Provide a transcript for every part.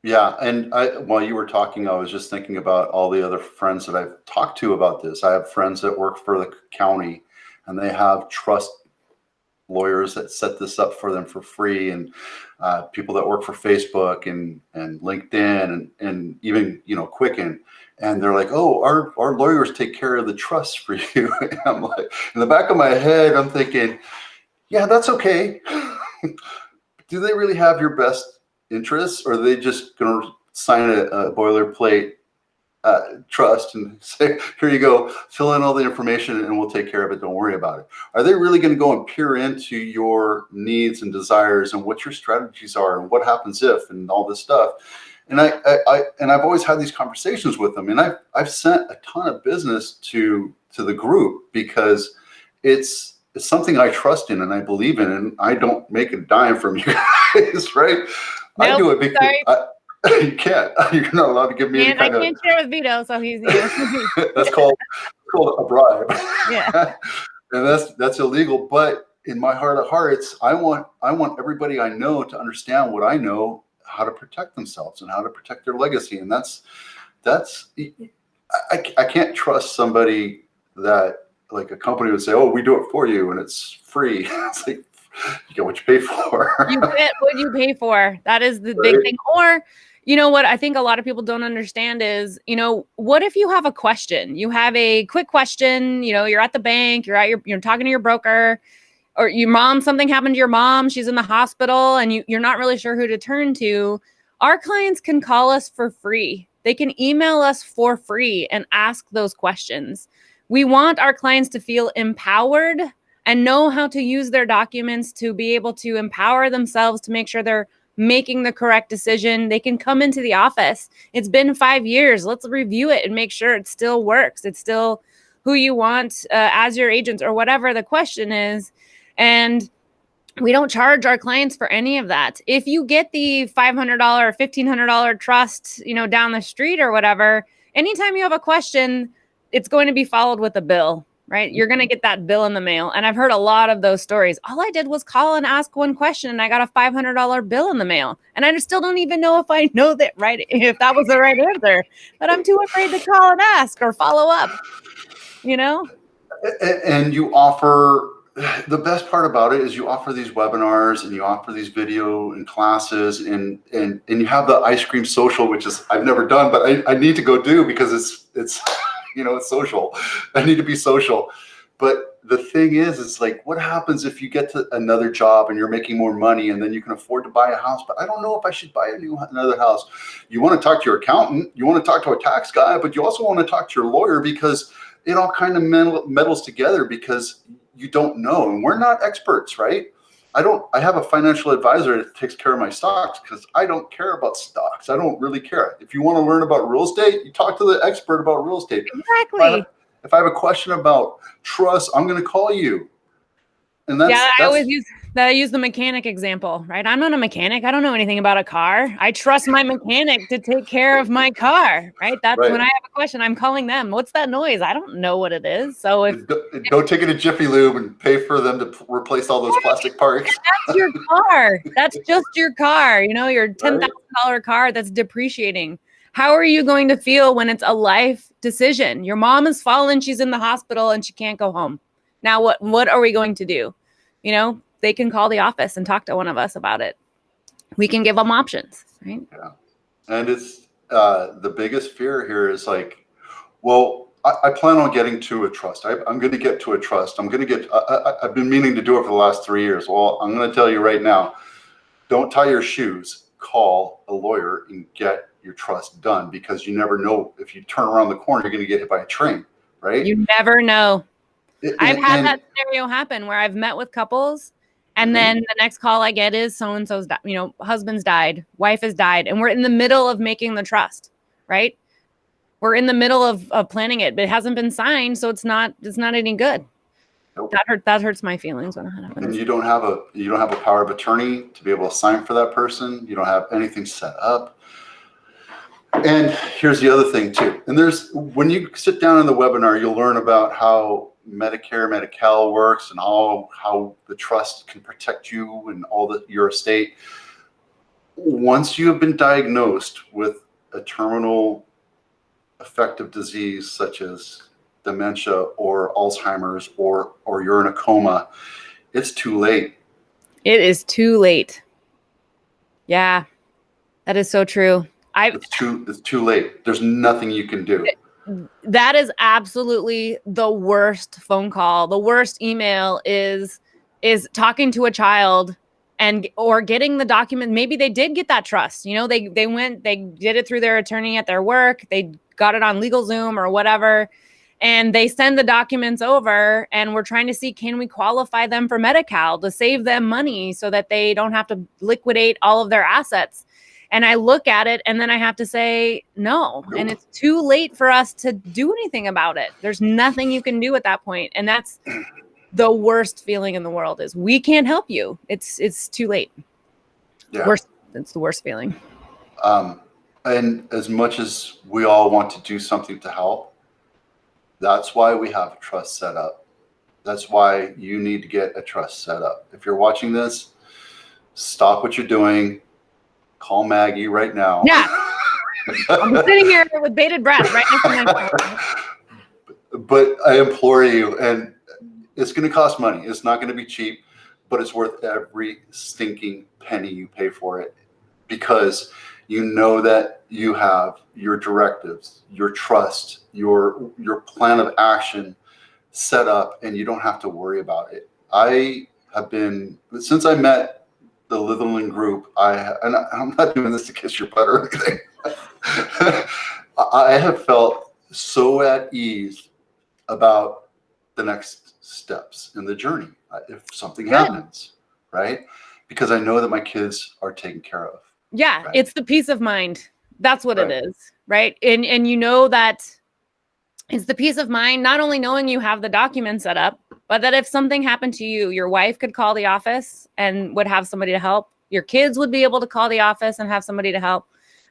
Yeah, and while you were talking, I was just thinking about all the other friends that I've talked to about this. I have friends that work for the county, and they have trust lawyers that set this up for them for free, and people that work for Facebook and LinkedIn and even Quicken, and they're like, oh, our lawyers take care of the trust for you. And I'm like, in the back of my head, I'm thinking, yeah, that's okay. Do they really have your best interests, or are they just going to sign a boilerplate trust and say, here you go, fill in all the information and we'll take care of it, don't worry about it? Are they really going to go and peer into your needs and desires and what your strategies are and what happens if and all this stuff? And I've always had these conversations with them, and I've sent a ton of business to the group because it's something I trust in and I believe in, and I don't make a dime from you guys, right? Nope, I do it because you can't. You're not allowed to give me any kind I can't share with Vito, so he's that's called a bribe. Yeah. And that's illegal. But in my heart of hearts, I want everybody I know to understand what I know, how to protect themselves and how to protect their legacy. And that's I can't trust somebody that, like, a company would say, oh, we do it for you and it's free. It's like, you get what you pay for. You get what you pay for. That is the big thing. Or, you know what I think a lot of people don't understand is, what if you have a question? You have a quick question, you're at the bank, you're talking to your broker, or your mom, something happened to your mom, she's in the hospital, and you're not really sure who to turn to. Our clients can call us for free. They can email us for free and ask those questions. We want our clients to feel empowered and know how to use their documents to be able to empower themselves to make sure they're making the correct decision. They can come into the office. It's been 5 years. Let's review it and make sure it still works. It's still who you want as your agents, or whatever the question is. And we don't charge our clients for any of that. If you get the $500 or $1,500 trust, down the street or whatever, anytime you have a question, it's going to be followed with a bill, right? You're going to get that bill in the mail. And I've heard a lot of those stories. All I did was call and ask one question and I got a $500 bill in the mail. And I still don't even know if I know that right, if that was the right answer, but I'm too afraid to call and ask or follow up, And you offer, the best part about it is you offer these webinars and you offer these video and classes, and you have the ice cream social, which is, I've never done, but I need to go do because it's it's social. I need to be social. But the thing is, it's like, what happens if you get to another job and you're making more money and then you can afford to buy a house, but I don't know if I should buy another house. You want to talk to your accountant, you want to talk to a tax guy, but you also want to talk to your lawyer, because it all kind of meddles together, because you don't know, and we're not experts, right? I have a financial advisor that takes care of my stocks because I don't care about stocks. I don't really care. If you want to learn about real estate, you talk to the expert about real estate. Exactly. If I have a question about trust, I'm going to call you. And I use the mechanic example, right? I'm not a mechanic. I don't know anything about a car. I trust my mechanic to take care of my car, right? That's right. When I have a question, I'm calling them. What's that noise? I don't know what it is. So go take it to Jiffy Lube and pay for them to replace all those plastic parts. That's your car. That's just your car. Your $10,000 car that's depreciating. How are you going to feel when it's a life decision? Your mom has fallen. She's in the hospital and she can't go home. Now, what are we going to do? They can call the office and talk to one of us about it. We can give them options, right? Yeah. And it's the biggest fear here is like, well, I plan on getting to a trust. I'm going to get to a trust. I've been meaning to do it for the last 3 years. Well, I'm going to tell you right now, don't tie your shoes. Call a lawyer and get your trust done, because you never know, if you turn around the corner, you're going to get hit by a train, right? You never know. I've had that scenario happen where I've met with couples, and then the next call I get is so-and-so's, husband's died, wife has died, and we're in the middle of making the trust, right? We're in the middle of planning it, but it hasn't been signed, so it's not any good. Nope. That hurts my feelings when that happens. And you don't have a power of attorney to be able to sign for that person. You don't have anything set up. And here's the other thing too. And when you sit down in the webinar, you'll learn about how Medicare, Medi-Cal works, and how the trust can protect you and all your estate. once you have been diagnosed with a terminal affective disease such as dementia or Alzheimer's, or you're in a coma, it's too late. It is too late. Yeah, that is so true. It's too late. There's nothing you can do. That is absolutely the worst phone call. The worst email is talking to a child or getting the document. Maybe they did get that trust. You know, they did it through their attorney at their work. They got it on LegalZoom or whatever. And they send the documents over, and we're trying to see, can we qualify them for Medi-Cal to save them money so that they don't have to liquidate all of their assets? And I look at it, and then I have to say no. And it's too late for us to do anything about it. There's nothing you can do at that point. And that's the worst feeling in the world, is we can't help you. It's too late. Yeah. It's the worst feeling. And as much as we all want to do something to help, that's why we have a trust set up. That's why you need to get a trust set up. If you're watching this, stop what you're doing. Call Maggie right now. Yeah. I'm sitting here with bated breath right next to my phone. But I implore you, and it's going to cost money. It's not going to be cheap, but it's worth every stinking penny you pay for it, because you know that you have your directives, your trust, your plan of action set up, and you don't have to worry about it. I have been, since I met the Litherland group, and I'm not doing this to kiss your butt or anything. I have felt so at ease about the next steps in the journey if something happens, right? Because I know that my kids are taken care of. Yeah, right? It's the peace of mind. That's what it is, right? And you know that it's the peace of mind, not only knowing you have the documents set up, but that if something happened to you, your wife could call the office and would have somebody to help. Your kids would be able to call the office and have somebody to help.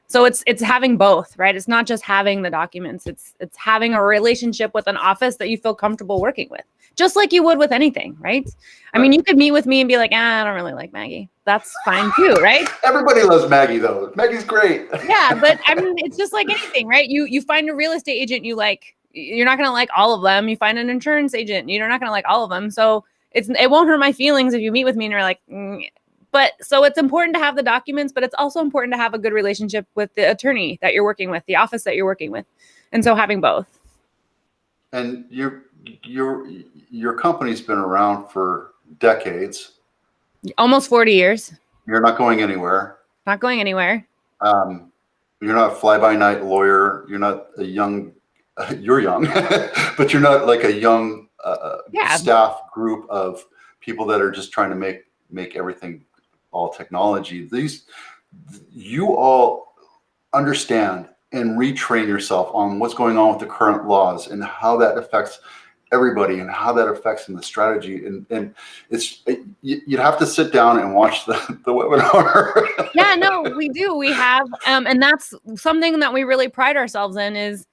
So it's having both, right? It's not just having the documents. It's having a relationship with an office that you feel comfortable working with, just like you would with anything, right? I mean, you could meet with me and be like, I don't really like Maggie. That's fine too, right? Everybody loves Maggie though. Maggie's great. Yeah, but I mean, it's just like anything, right? You find a real estate agent you like. You're not going to like all of them. You find an insurance agent, you're not going to like all of them. So it won't hurt my feelings if you meet with me and you're like, But so it's important to have the documents, but it's also important to have a good relationship with the attorney that you're working with, the office that you're working with. And so having both. And your company's been around for decades. Almost 40 years. You're not going anywhere. Not going anywhere. You're not a fly-by-night lawyer. You're not a young, you're young, but you're not like a young staff group of people that are just trying to make everything all technology. You all understand and retrain yourself on what's going on with the current laws and how that affects everybody and how that affects in the strategy. And you'd have to sit down and watch the webinar. Yeah, no, we do. We have, and that's something that we really pride ourselves in is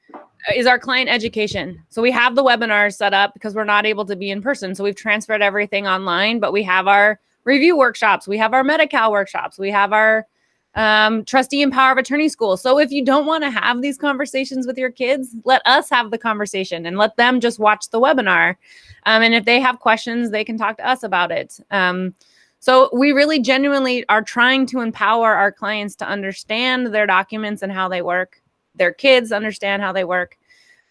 our client education. So we have the webinars set up because we're not able to be in person. So we've transferred everything online, but we have our review workshops. We have our Medi-Cal workshops. We have our trustee and power of attorney school. So if you don't want to have these conversations with your kids, let us have the conversation and let them just watch the webinar. And if they have questions, they can talk to us about it. So we really genuinely are trying to empower our clients to understand their documents and how they work, their kids understand how they work,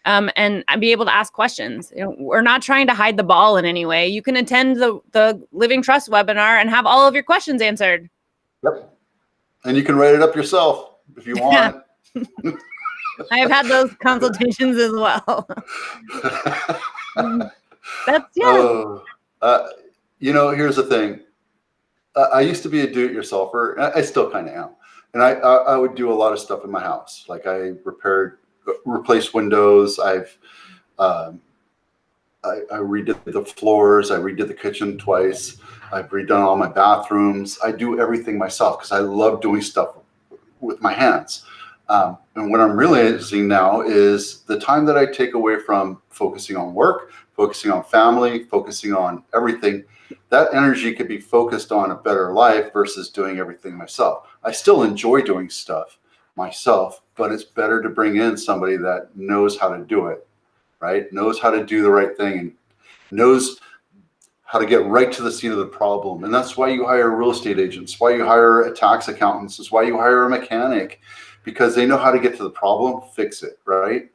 and be able to ask questions. You know, we're not trying to hide the ball in any way. You can attend the Living Trust webinar and have all of your questions answered. Yep. And you can write it up yourself if you want. I have had those consultations as well. Here's the thing. I used to be a do-it-yourselfer. I still kind of am. And I would do a lot of stuff in my house. Like I replaced windows. I redid the floors. I redid the kitchen twice. I've redone all my bathrooms. I do everything myself because I love doing stuff with my hands. And what I'm realizing now is the time that I take away from focusing on work, focusing on family, focusing on everything, that energy could be focused on a better life versus doing everything myself. I still enjoy doing stuff myself, but it's better to bring in somebody that knows how to do it, right? Knows how to do the right thing and knows how to get right to the seat of the problem. And that's why you hire real estate agents, why you hire a tax accountants, is why you hire a mechanic, because they know how to get to the problem, fix it, right?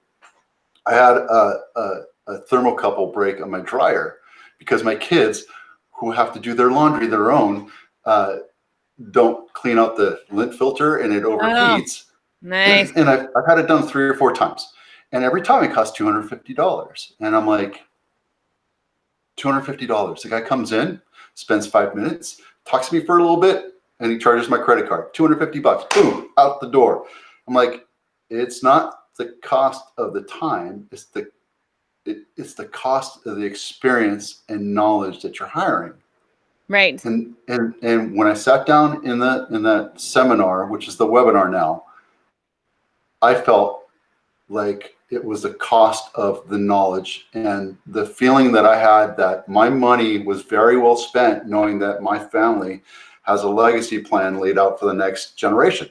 I had a thermocouple break on my dryer because my kids, who have to do their laundry their own, don't clean out the lint filter and it overheats. Nice. And I've had it done 3 or 4 times. And every time it costs $250. And I'm like, $250. The guy comes in, spends 5 minutes, talks to me for a little bit, and he charges my credit card. $250. Boom, out the door. I'm like, it's not the cost of the time, it's the cost of the experience and knowledge that you're hiring. Right. And when I sat down in that seminar, which is the webinar now, I felt like it was the cost of the knowledge and the feeling that I had that my money was very well spent, knowing that my family has a legacy plan laid out for the next generation.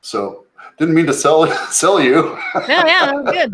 So didn't mean to sell you. No, yeah, that was good.